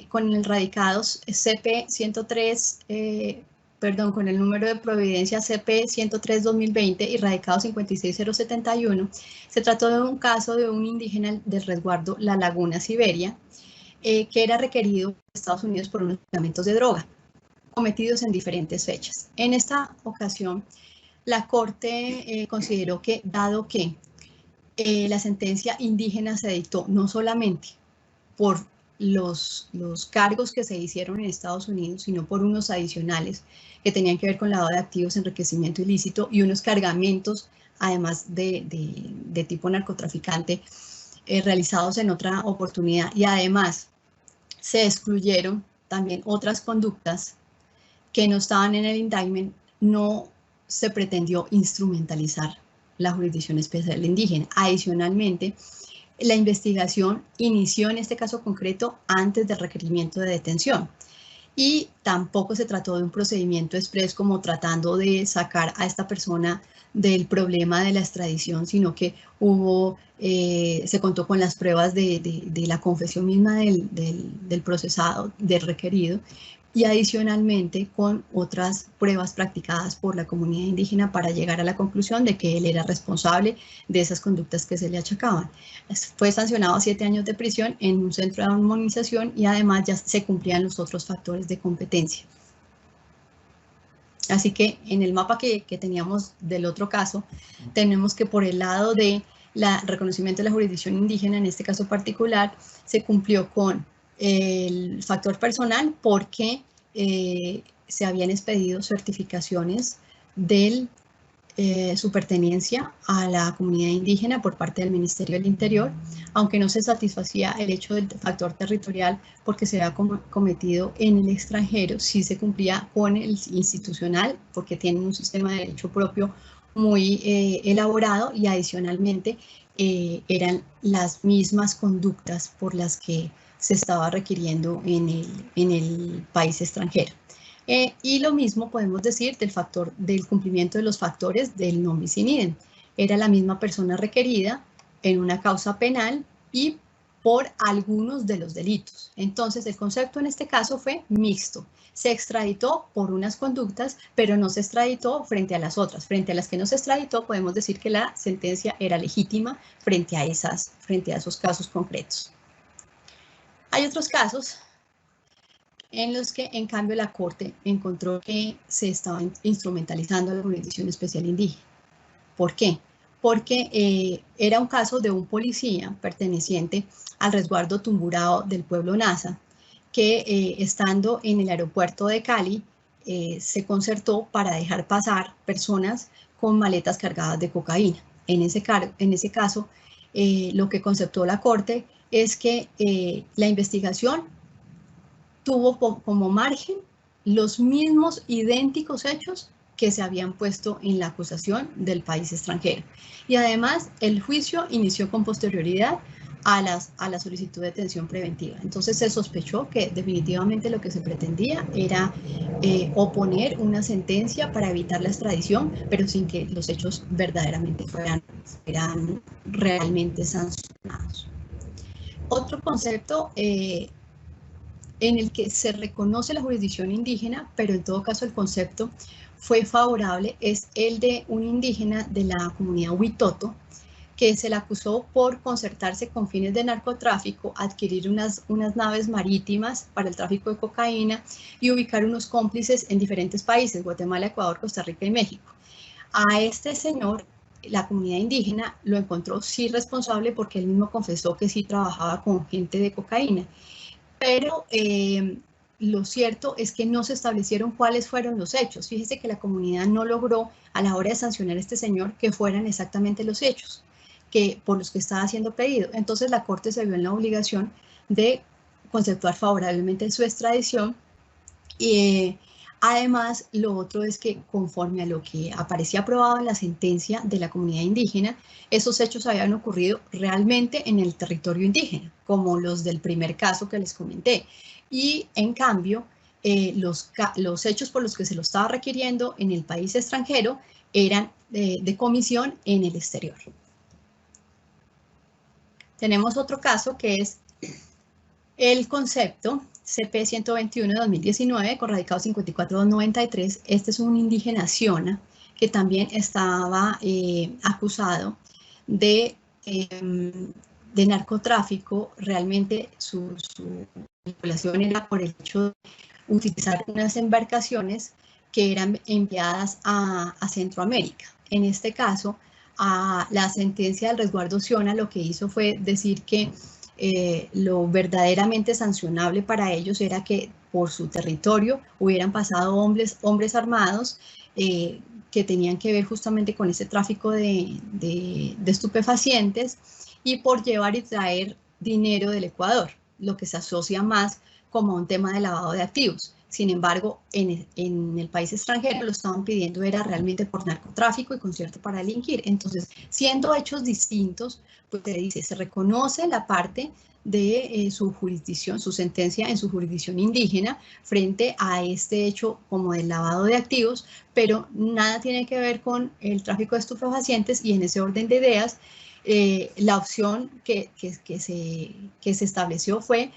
Speaker 2: con el radicados CP103, con el número de providencia CP 103-2020 y radicado 56071, se trató de un caso de un indígena del resguardo La Laguna, Siberia, que era requerido por Estados Unidos por unos cargamentos de droga cometidos en diferentes fechas. En esta ocasión, la Corte consideró que, dado que la sentencia indígena se dictó no solamente por los cargos que se hicieron en Estados Unidos, sino por unos adicionales que tenían que ver con lavado de activos, enriquecimiento ilícito y unos cargamentos, además de tipo narcotraficante, realizados en otra oportunidad. Y además se excluyeron también otras conductas que no estaban en el indictment, no se pretendió instrumentalizar la jurisdicción especial indígena. Adicionalmente, la investigación inició en este caso concreto antes del requerimiento de detención y tampoco se trató de un procedimiento express como tratando de sacar a esta persona del problema de la extradición, sino que se contó con las pruebas de la confesión misma del procesado, del requerido, y adicionalmente con otras pruebas practicadas por la comunidad indígena para llegar a la conclusión de que él era responsable de esas conductas que se le achacaban. Fue sancionado a 7 años de prisión en un centro de armonización y además ya se cumplían los otros factores de competencia. Así que en el mapa que teníamos del otro caso, tenemos que por el lado de reconocimiento de la jurisdicción indígena, en este caso particular, se cumplió con el factor personal porque se habían expedido certificaciones de su pertenencia a la comunidad indígena por parte del Ministerio del Interior, aunque no se satisfacía el hecho del factor territorial porque se había cometido en el extranjero, sí se cumplía con el institucional porque tienen un sistema de derecho propio muy elaborado y adicionalmente eran las mismas conductas por las que se estaba requiriendo en el país extranjero. Y lo mismo podemos decir del cumplimiento de los factores del non bis in idem. Era la misma persona requerida en una causa penal y por algunos de los delitos. Entonces, el concepto en este caso fue mixto. Se extraditó por unas conductas, pero no se extraditó frente a las otras. Frente a las que no se extraditó, podemos decir que la sentencia era legítima frente a esos casos concretos. Hay otros casos en los que, en cambio, la Corte encontró que se estaba instrumentalizando la jurisdicción especial indígena. ¿Por qué? Porque era un caso de un policía perteneciente al resguardo Tumburao del pueblo Nasa, que estando en el aeropuerto de Cali, se concertó para dejar pasar personas con maletas cargadas de cocaína. En ese caso, lo que conceptó la Corte es que la investigación tuvo como margen los mismos idénticos hechos que se habían puesto en la acusación del país extranjero. Y además, el juicio inició con posterioridad a la solicitud de detención preventiva. Entonces se sospechó que definitivamente lo que se pretendía era oponer una sentencia para evitar la extradición, pero sin que los hechos verdaderamente fueran realmente sancionados. Otro concepto en el que se reconoce la jurisdicción indígena, pero en todo caso el concepto fue favorable, es el de un indígena de la comunidad Huitoto, que se le acusó por concertarse con fines de narcotráfico, adquirir unas naves marítimas para el tráfico de cocaína y ubicar unos cómplices en diferentes países, Guatemala, Ecuador, Costa Rica y México. A este señor, la comunidad indígena lo encontró sí responsable porque él mismo confesó que sí trabajaba con gente de cocaína, pero lo cierto es que no se establecieron cuáles fueron los hechos. Fíjese que la comunidad no logró a la hora de sancionar a este señor que fueran exactamente los hechos por los que estaba siendo pedido. Entonces la Corte se vio en la obligación de conceptuar favorablemente su extradición. Además, lo otro es que conforme a lo que aparecía aprobado en la sentencia de la comunidad indígena, esos hechos habían ocurrido realmente en el territorio indígena, como los del primer caso que les comenté. Y en cambio, los hechos por los que se lo estaba requiriendo en el país extranjero eran de comisión en el exterior. Tenemos otro caso que es el concepto CP 121 de 2019 con radicado 54293. Este es un indígena Siona que también estaba acusado de narcotráfico. Realmente su vinculación era por el hecho de utilizar unas embarcaciones que eran enviadas a Centroamérica. En este caso, la sentencia del resguardo Siona lo que hizo fue decir que lo verdaderamente sancionable para ellos era que por su territorio hubieran pasado hombres armados que tenían que ver justamente con ese tráfico de estupefacientes y por llevar y traer dinero del Ecuador, lo que se asocia más como un tema de lavado de activos. Sin embargo, en el país extranjero lo estaban pidiendo era realmente por narcotráfico y concierto para delinquir. Entonces, siendo hechos distintos, pues se dice, se reconoce la parte de su jurisdicción, su sentencia en su jurisdicción indígena frente a este hecho como del lavado de activos, pero nada tiene que ver con el tráfico de estupefacientes. Y en ese orden de ideas, la opción que se estableció fue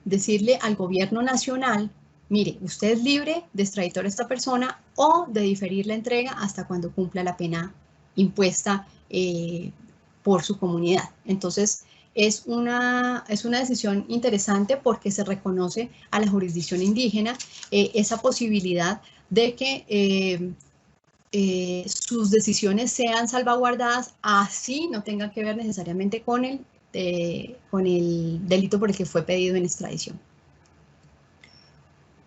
Speaker 2: decirle al gobierno nacional: mire, usted es libre de extraditar a esta persona o de diferir la entrega hasta cuando cumpla la pena impuesta por su comunidad. Entonces, es una decisión interesante porque se reconoce a la jurisdicción indígena esa posibilidad de que sus decisiones sean salvaguardadas, así no tengan que ver necesariamente con el delito por el que fue pedido en extradición.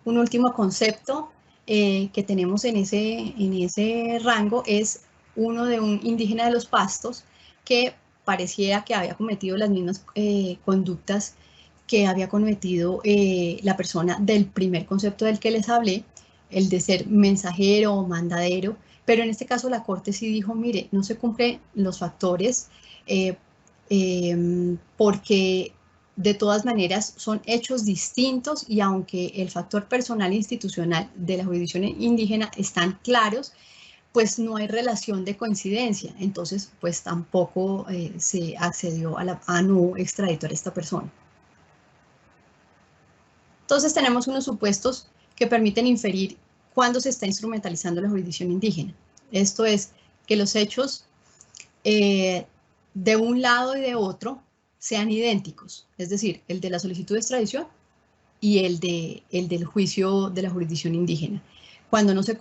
Speaker 2: Un último concepto que tenemos en ese rango es uno de un indígena de los Pastos que pareciera que había cometido las mismas conductas que había cometido la persona del primer concepto del que les hablé, el de ser mensajero o mandadero, pero en este caso la Corte sí dijo: mire, no se cumplen los factores porque de todas maneras son hechos distintos, y aunque el factor personal e institucional de la jurisdicción indígena están claros, pues no hay relación de coincidencia. Entonces, pues tampoco se accedió a no extraditar a esta persona. Entonces tenemos unos supuestos que permiten inferir cuándo se está instrumentalizando la jurisdicción indígena. Esto es, que los hechos de un lado y de otro sean idénticos, es decir, el de la solicitud de extradición y el del juicio de la jurisdicción indígena, cuando no se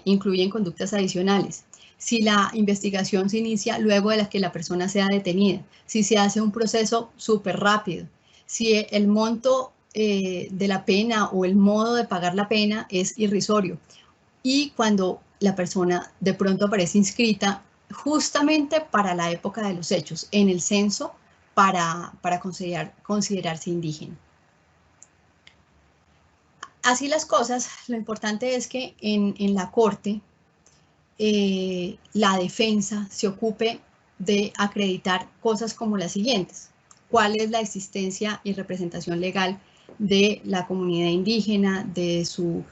Speaker 2: incluyen conductas adicionales, si la investigación se inicia luego de que la persona sea detenida, si se hace un proceso súper rápido, si el monto de la pena o el modo de pagar la pena es irrisorio, y cuando la persona de pronto aparece inscrita justamente para la época de los hechos, en el censo para considerarse indígena. Así las cosas, lo importante es que en la Corte la defensa se ocupe de acreditar cosas como las siguientes. ¿Cuál es la existencia y representación legal de la comunidad indígena, de su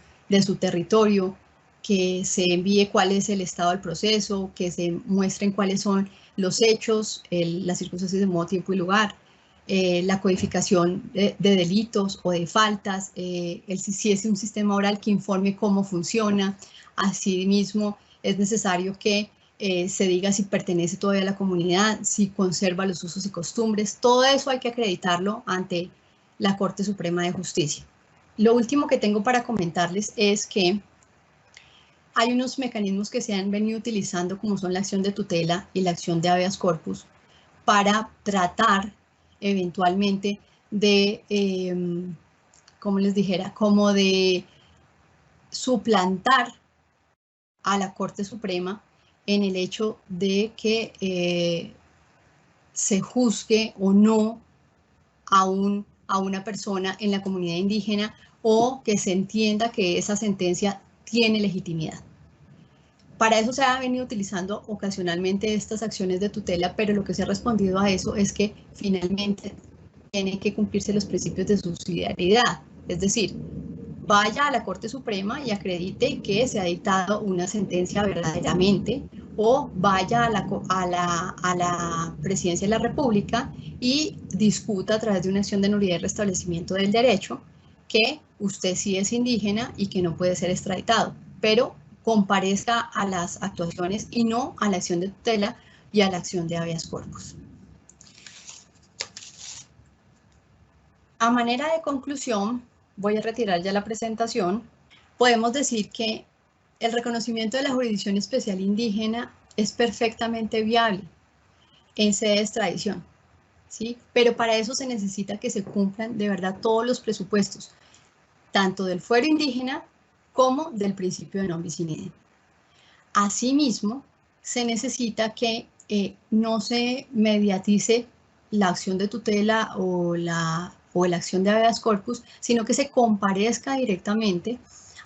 Speaker 2: territorio? Que se envíe cuál es el estado del proceso, que se muestren cuáles son los hechos, las circunstancias de modo, tiempo y lugar, la codificación de delitos o de faltas, si es un sistema oral que informe cómo funciona. Asimismo, es necesario que se diga si pertenece todavía a la comunidad, si conserva los usos y costumbres. Todo eso hay que acreditarlo ante la Corte Suprema de Justicia. Lo último que tengo para comentarles es que hay unos mecanismos que se han venido utilizando, como son la acción de tutela y la acción de habeas corpus, para tratar eventualmente de, como les dijera, como de suplantar a la Corte Suprema en el hecho de que se juzgue o no a una persona en la comunidad indígena, o que se entienda que esa sentencia tiene legitimidad. Para eso se ha venido utilizando ocasionalmente estas acciones de tutela, pero lo que se ha respondido a eso es que finalmente tienen que cumplirse los principios de subsidiariedad. Es decir, vaya a la Corte Suprema y acredite que se ha dictado una sentencia verdaderamente, o vaya a la Presidencia de la República y discuta a través de una acción de nulidad y restablecimiento del derecho que usted sí es indígena y que no puede ser extraditado, pero comparezca a las actuaciones y no a la acción de tutela y a la acción de habeas corpus. A manera de conclusión, voy a retirar ya la presentación. Podemos decir que el reconocimiento de la jurisdicción especial indígena es perfectamente viable en sede de extradición, ¿sí? Pero para eso se necesita que se cumplan de verdad todos los presupuestos, tanto del fuero indígena como del principio de non bis in idem. Asimismo, se necesita que no se mediatice la acción de tutela o la acción de habeas corpus, sino que se comparezca directamente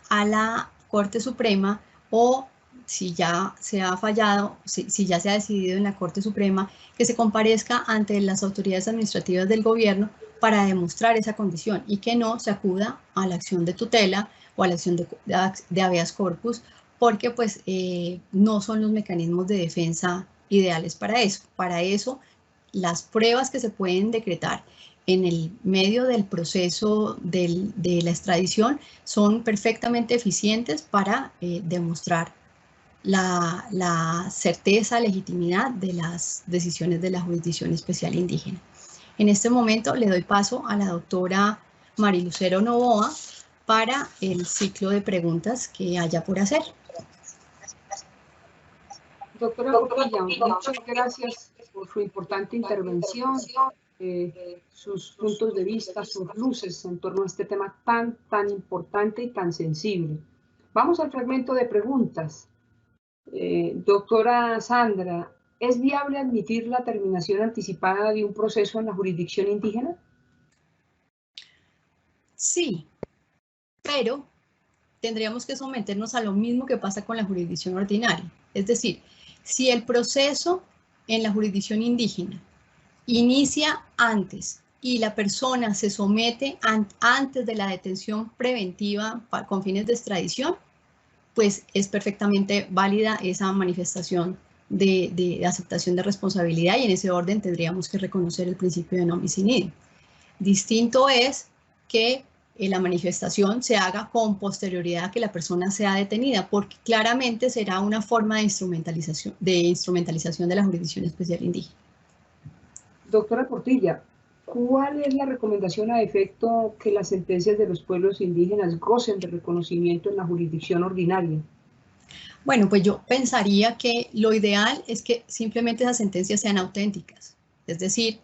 Speaker 2: a la Corte Suprema, o si ya se ha fallado, si ya se ha decidido en la Corte Suprema, que se comparezca ante las autoridades administrativas del gobierno para demostrar esa condición, y que no se acuda a la acción de tutela o a la acción de habeas corpus, porque pues no son los mecanismos de defensa ideales para eso. Para eso, las pruebas que se pueden decretar en el medio del proceso de la extradición son perfectamente eficientes para demostrar la certeza, legitimidad de las decisiones de la Jurisdicción Especial Indígena. En este momento le doy paso a la doctora Marilucero Novoa para el ciclo de preguntas que haya por hacer.
Speaker 1: Doctora Portilla, muchas gracias por su importante intervención, sus puntos de vista, sus luces en torno a este tema tan importante y tan sensible. Vamos al fragmento de preguntas. Doctora Sandra, ¿es viable admitir la terminación anticipada de un proceso en la jurisdicción indígena?
Speaker 2: Sí, pero tendríamos que someternos a lo mismo que pasa con la jurisdicción ordinaria. Es decir, si el proceso en la jurisdicción indígena inicia antes y la persona se somete antes de la detención preventiva con fines de extradición, pues es perfectamente válida esa manifestación de aceptación de responsabilidad, y en ese orden tendríamos que reconocer el principio de non bis in idem. Distinto es que la manifestación se haga con posterioridad a que la persona sea detenida, porque claramente será una forma de instrumentalización de la Jurisdicción Especial Indígena.
Speaker 1: Doctora Portilla, ¿cuál es la recomendación a efecto que las sentencias de los pueblos indígenas gocen de reconocimiento en la jurisdicción ordinaria?
Speaker 2: Bueno, pues yo pensaría que lo ideal es que simplemente esas sentencias sean auténticas, es decir,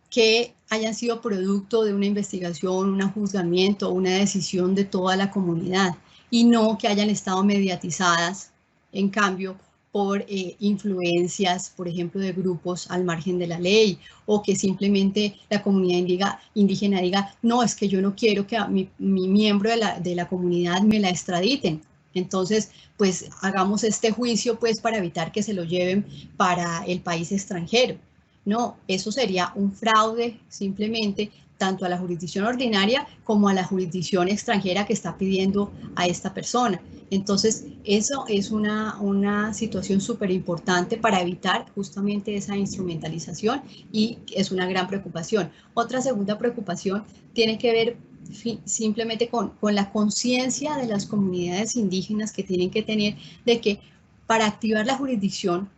Speaker 2: que hayan sido producto de una investigación, un juzgamiento, una decisión de toda la comunidad, y no que hayan estado mediatizadas, en cambio, por influencias, por ejemplo, de grupos al margen de la ley, o que simplemente la comunidad indígena diga, no, es que yo no quiero que a mi miembro de la comunidad me la extraditen. Entonces, pues hagamos este juicio pues para evitar que se lo lleven para el país extranjero. No, eso sería un fraude simplemente tanto a la jurisdicción ordinaria como a la jurisdicción extranjera que está pidiendo a esta persona. Entonces, eso es una situación súper importante para evitar justamente esa instrumentalización y es una gran preocupación. Otra segunda preocupación tiene que ver simplemente con la conciencia de las comunidades indígenas que tienen que tener de que para activar la jurisdicción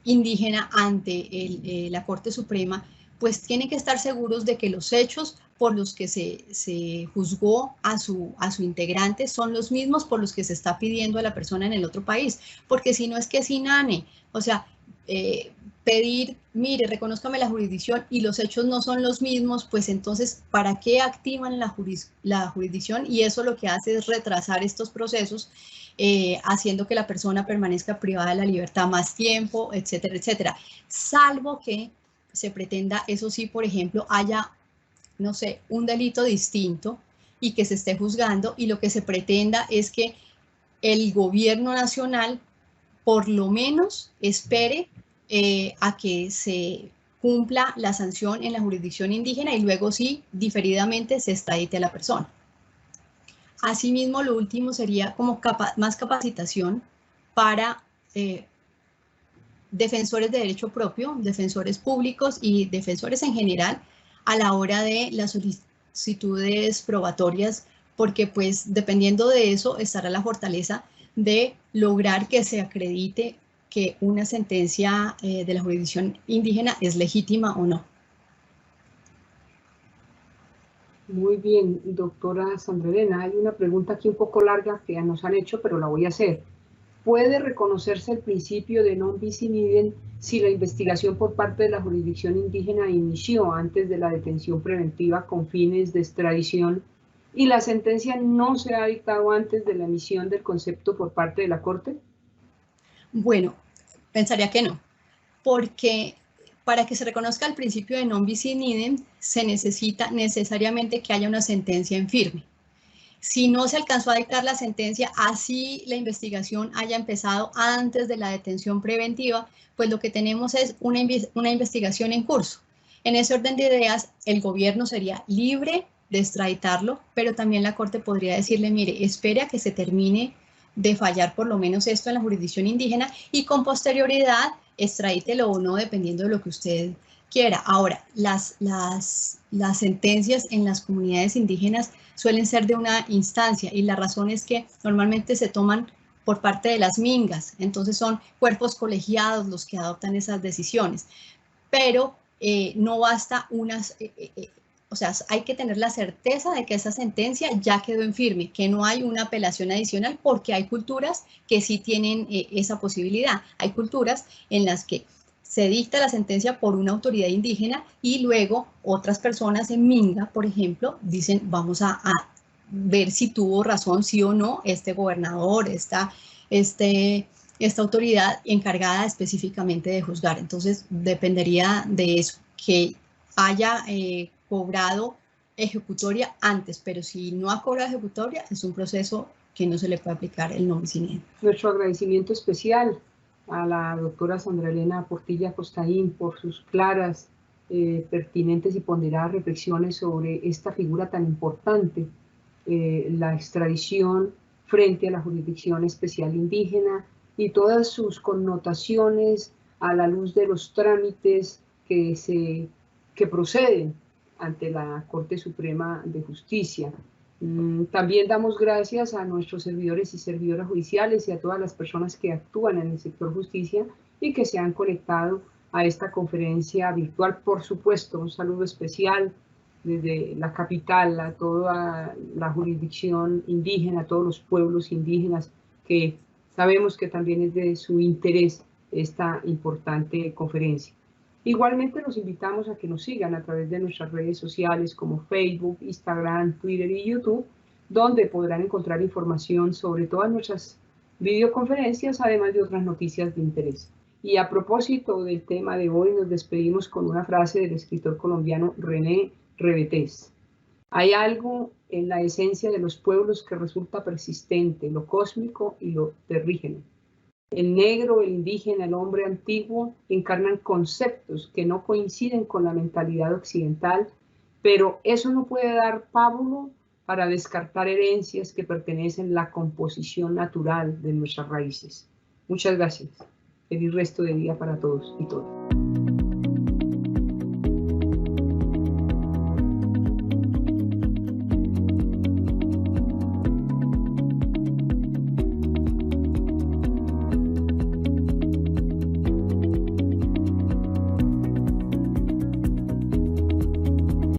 Speaker 2: indígena ante la Corte Suprema, pues tienen que estar seguros de que los hechos por los que se juzgó a su integrante son los mismos por los que se está pidiendo a la persona en el otro país, porque si no es que es inane, o sea, pedir, mire, reconózcame la jurisdicción y los hechos no son los mismos, pues entonces, ¿para qué activan la jurisdicción? Y eso lo que hace es retrasar estos procesos, haciendo que la persona permanezca privada de la libertad más tiempo, etcétera, etcétera. Salvo que se pretenda, eso sí, por ejemplo, haya, no sé, un delito distinto y que se esté juzgando y lo que se pretenda es que el gobierno nacional por lo menos espere a que se cumpla la sanción en la jurisdicción indígena y luego sí, diferidamente, se extradite a la persona. Asimismo, lo último sería como más capacitación para defensores de derecho propio, defensores públicos y defensores en general a la hora de las solicitudes probatorias, porque pues dependiendo de eso estará la fortaleza de lograr que se acredite que una sentencia de la jurisdicción indígena es legítima o no.
Speaker 1: Muy bien, doctora Sandra Elena. Hay una pregunta aquí un poco larga que nos han hecho, pero la voy a hacer. ¿Puede reconocerse el principio de non bis in idem si la investigación por parte de la jurisdicción indígena inició antes de la detención preventiva con fines de extradición y la sentencia no se ha dictado antes de la emisión del concepto por parte de la Corte?
Speaker 2: Bueno, pensaría que no, porque para que se reconozca el principio de non bis in idem se necesita necesariamente que haya una sentencia en firme. Si no se alcanzó a dictar la sentencia, así la investigación haya empezado antes de la detención preventiva, pues lo que tenemos es una investigación en curso. En ese orden de ideas, el gobierno sería libre de extraditarlo, pero también la Corte podría decirle, mire, espere a que se termine de fallar por lo menos esto en la jurisdicción indígena y con posterioridad extradítelo o no, dependiendo de lo que usted quiera. Ahora, las sentencias en las comunidades indígenas suelen ser de una instancia y la razón es que normalmente se toman por parte de las mingas, entonces son cuerpos colegiados los que adoptan esas decisiones, pero no basta o sea, hay que tener la certeza de que esa sentencia ya quedó en firme, que no hay una apelación adicional, porque hay culturas que sí tienen esa posibilidad. Hay culturas en las que se dicta la sentencia por una autoridad indígena y luego otras personas en Minga, por ejemplo, dicen vamos a ver si tuvo razón, sí o no, este gobernador, esta autoridad encargada específicamente de juzgar. Entonces, dependería de eso, que haya cobrado ejecutoria antes, pero si no ha cobrado ejecutoria, es un proceso que no se le puede aplicar el non bis in idem.
Speaker 1: Nuestro agradecimiento especial a la doctora Sandra Elena Portilla Costaín por sus claras, pertinentes y ponderadas reflexiones sobre esta figura tan importante, la extradición frente a la jurisdicción especial indígena y todas sus connotaciones a la luz de los trámites que proceden ante la Corte Suprema de Justicia. También damos gracias a nuestros servidores y servidoras judiciales y a todas las personas que actúan en el sector justicia y que se han conectado a esta conferencia virtual. Por supuesto, un saludo especial desde la capital a toda la jurisdicción indígena, a todos los pueblos indígenas, que sabemos que también es de su interés esta importante conferencia. Igualmente los invitamos a que nos sigan a través de nuestras redes sociales como Facebook, Instagram, Twitter y YouTube, donde podrán encontrar información sobre todas nuestras videoconferencias, además de otras noticias de interés. Y a propósito del tema de hoy, nos despedimos con una frase del escritor colombiano René Revetés. Hay algo en la esencia de los pueblos que resulta persistente, lo cósmico y lo terrígeno. El negro, el indígena, el hombre antiguo encarnan conceptos que no coinciden con la mentalidad occidental, pero eso no puede dar pábulo para descartar herencias que pertenecen a la composición natural de nuestras raíces. Muchas gracias. Feliz resto de día para todos y todas.